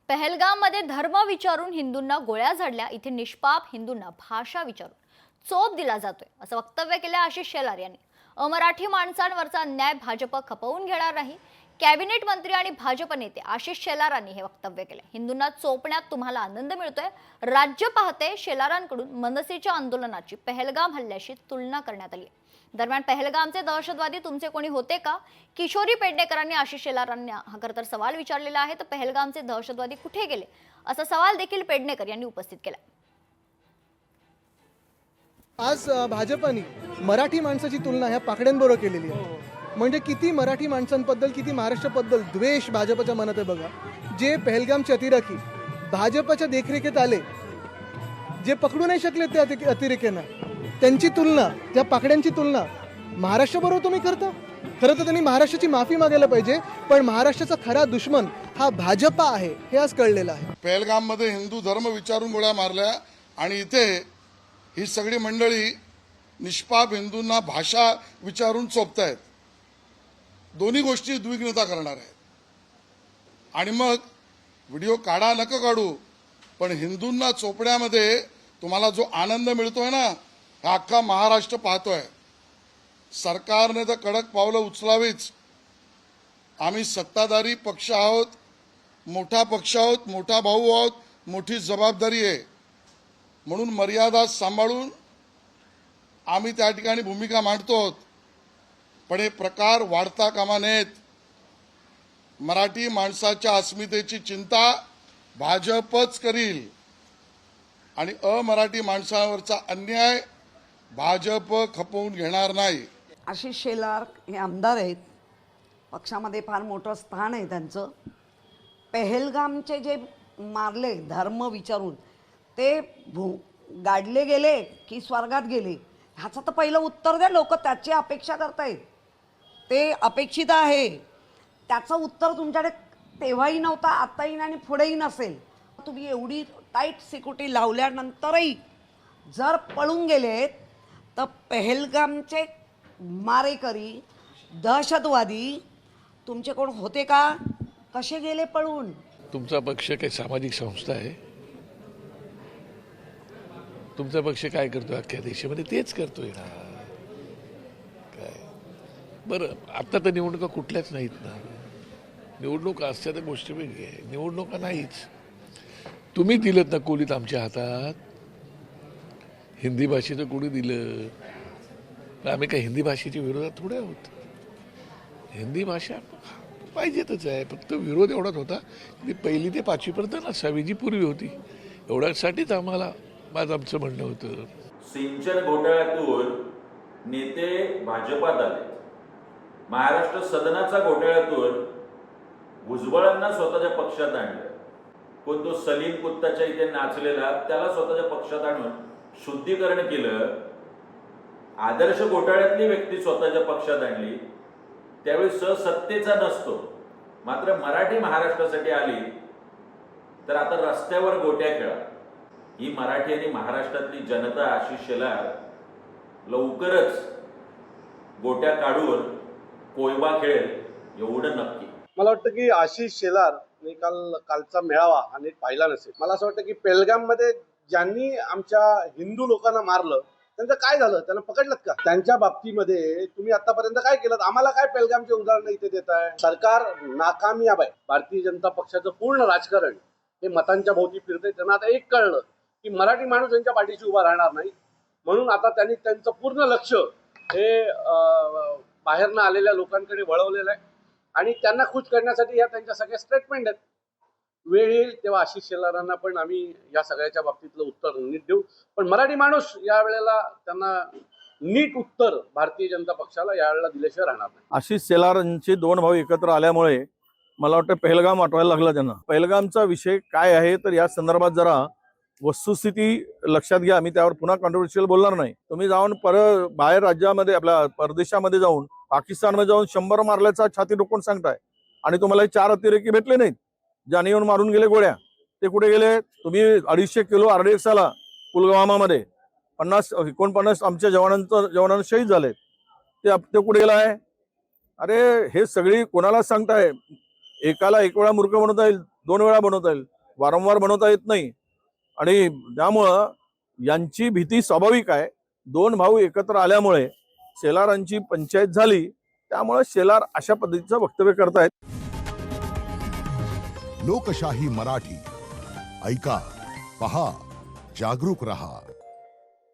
पहलगाममध्ये धर्म विचारून हिंदूंना गोळ्या झाडल्या, इथे निष्पाप हिंदूंना भाषा विचारून चोप दिला जातोय असं वक्तव्य केलं आशिष शेलार यांनी। अमराठी माणसांवरचा अन्याय भाजप खपवून घेणार नाही। कॅबिनेट मंत्री आणि भाजप नेते आशिष शेलारांनी हे वक्तव्य केले। हिंदूंना चोपण्यात तुम्हाला आनंद मिळतोय, राज्य पाहते। शेलारांकडून मनसेच्या आंदोलनाची पहलगाम हल्ल्याशी तुलना करण्यात आली। दरम्यान पहलगामचे दहशतवादी तुमचे कोणी होते का? किशोरी पेडणेकरांनी आशिष शेलारांना हा खरं तर सवाल विचारलेला आहे। तर पहलगामचे दहशतवादी कुठे गेले असा सवाल देखील पेडणेकर यांनी उपस्थित केला। आज भाजपाने मराठी माणसाची तुलना ह्या पाकड्यांबरोबर केलेली आहे। म्हणजे किती मराठी माणसांबद्दल, किती महाराष्ट्राबद्दल द्वेष भाजपच्या मनात आहे बघा। जे पहलगामचे अतिरेकी भाजपच्या देखरेखीत आले, जे पकडू नाही शकले त्या अतिरेक्यांना, त्यांची तुलना, त्या पाकड्यांची तुलना महाराष्ट्राबरोबर तुम्ही करता। खरं तर त्यांनी महाराष्ट्राची माफी मागायला पाहिजे, पण महाराष्ट्राचा खरा दुश्मन हा भाजपा आहे हे आज कळलेलं आहे। पहलगाममध्ये हिंदू धर्म विचारून गोळ्या मारल्या आणि इथे ही सगळी मंडळी निष्पाप हिंदूंना भाषा विचारून चोपतायत। दोन्ही गोष्टी द्विग्नता करणार आहेत। आणि मग व्हिडिओ काढा नका काढू, पण हिंदूंना चोपण्यामध्ये तुम्हाला जो आनंद मिळतोय ना, हा अख्खा महाराष्ट्र पाहतोय। सरकारने तर कडक पावलं उचलावीच। आम्ही सत्ताधारी पक्ष आहोत, मोठा पक्ष आहोत, मोठा भाऊ आहोत, मोठी जबाबदारी आहे। म्हणून मर्यादा सांभाळून आम्ही त्या ठिकाणी भूमिका मांडतो। पण हे प्रकार वाढता कामा नयेत। मराठी माणसाच्या अस्मितेची चिंता भाजपच करील आणि अमराठी माणसावरचा अन्याय भाजप खपवून घेणार नाही। आशिष शेलार हे आमदार आहेत, पक्षामध्ये फार मोठं स्थान आहे त्यांचं। पहलगामचे जे मारले धर्म विचारून, ते गाडले गेले की स्वर्गात गेले, ह्याचं तर पहिलं उत्तर द्या। लोक त्याची अपेक्षा करतायत, ते अपेक्षित आहे। त्याचं उत्तर तुमच्याकडे तेव्हाही नव्हतं, आताही नाही आणि पुढेही नसेल। तुम्ही एवढी टाईट सिक्युरिटी लावल्यानंतरही जर पळून गेलेत, तर पहलगामचे मारेकरी दहशतवादी तुमचे कोण होते का? कसे गेले पळून? तुमचा पक्ष काही सामाजिक संस्था आहे? तुमचा पक्ष काय करतो अख्ख्या देशामध्ये? तेच करतोय ना। काय बरं, आता तर निवडणुका कुठल्याच नाहीत ना। निवडणुका असत्या तर गोष्ट वेगळी आहे, निवडणुका नाहीच। तुम्ही दिलं ना कोलीत आमच्या हातात। हिंदी भाषेचं कोणी दिलं? पण आम्ही काय हिंदी भाषेच्या विरोधात थोडे आहोत। हिंदी भाषा पाहिजेतच आहे, फक्त विरोध एवढाच होता की 1ली ते 5वीपर्यंत नसावी, जी पूर्वी होती। एवढ्यासाठीच आम्हाला आमचं म्हणणं होतं। सिंचन घोटाळ्यातून नेते भाजपात आले, महाराष्ट्र सदनाचा घोटाळ्यातून भुजबळांना स्वतःच्या पक्षात आणलं। कोण तो सलीम कुत्ताच्या इथे नाचलेला, त्याला स्वतःच्या पक्षात आणून शुद्धीकरण केलं। आदर्श घोटाळ्यातली व्यक्ती स्वतःच्या पक्षात आणली, त्यावेळी सत्तेचा नसतो, मात्र मराठी महाराष्ट्रासाठी आली, तर आता रस्त्यावर गोट्या खेळा। ही मराठी आणि महाराष्ट्रातली जनता आशिष शेलार लवकरच गोट्या काढून कोयबा खेळेल एवढं नक्की। मला वाटतं की आशिष शेलार कालचा मेळावा हा नीट पाहिला नसेल। मला असं वाटतं की पहलगाम मध्ये ज्यांनी आमच्या हिंदू लोकांना मारलं, त्यांचं काय झालं? त्यांना पकडलं का? त्यांच्या बाबतीमध्ये तुम्ही आतापर्यंत काय केलं? आम्हाला काय पहलगामचे उदाहरण इथे देताय? सरकार नाकामयाब आहे। भारतीय जनता पक्षाचं पूर्ण राजकारण हे मतांच्या भोवती फिरतंय। त्यांना आता एक कळलं की मराठी माणूस यांच्या पाठीशी उभा राहणार नाही, म्हणून आता त्यांनी त्यांचं पूर्ण लक्ष हे बाहेरनं आलेल्या लोकांकडे वळवलेलं आहे आणि त्यांना खुश करण्यासाठी ह्या त्यांच्या सगळ्या स्टेटमेंट आहेत। वेळ येईल तेव्हा आशिष शेलारांना पण आम्ही या सगळ्याच्या बाबतीतलं उत्तर नीट देऊ, पण मराठी माणूस या वेळेला त्यांना नीट उत्तर भारतीय जनता पक्षाला यावेळेला दिल्याशिवाय राहणार नाही। आशिष शेलारांचे दोन भाऊ एकत्र आल्यामुळे मला वाटतं पहलगाम आठवायला लागला त्यांना। पहलगामचा विषय काय आहे तर या संदर्भात जरा वस्तुस्थिती लक्षात घ्या। मी त्यावर पुन्हा कॉन्ट्रोवर्शियल बोलणार नाही। तुम्ही जाऊन बाहेर राज्यामध्ये, आपल्या परदेशामध्ये जाऊन, पाकिस्तानमध्ये जाऊन 100 मारल्याचा छाती डोकून सांगताय आणि तुम्हाला 4 अतिरेकी भेटले नाहीत, ज्याने येऊन मारून गेले गोळ्या? ते कुठे गेले? तुम्ही 250 किलो RDXला पुलवामामध्ये 49 आमच्या जवानांना शहीद झाले, ते कुठे गेला आहे? अरे हे सगळी कोणाला सांगताय? एकाला एक वेळा मूर्ख म्हणता येईल, 2 वेळा बनवता येईल, वारंवार बनवता येत नाही. आणि त्यामुळं यांची भीती स्वाभाविक आहे. 2 भाऊ एकत्र आल्यामुळे शेलारांची पंचायत झाली, त्यामुळे शेलार अशा पद्धतीचं वक्तव्य करतायत. लोकशाही मराठी ऐका, पहा, जागरूक रहा.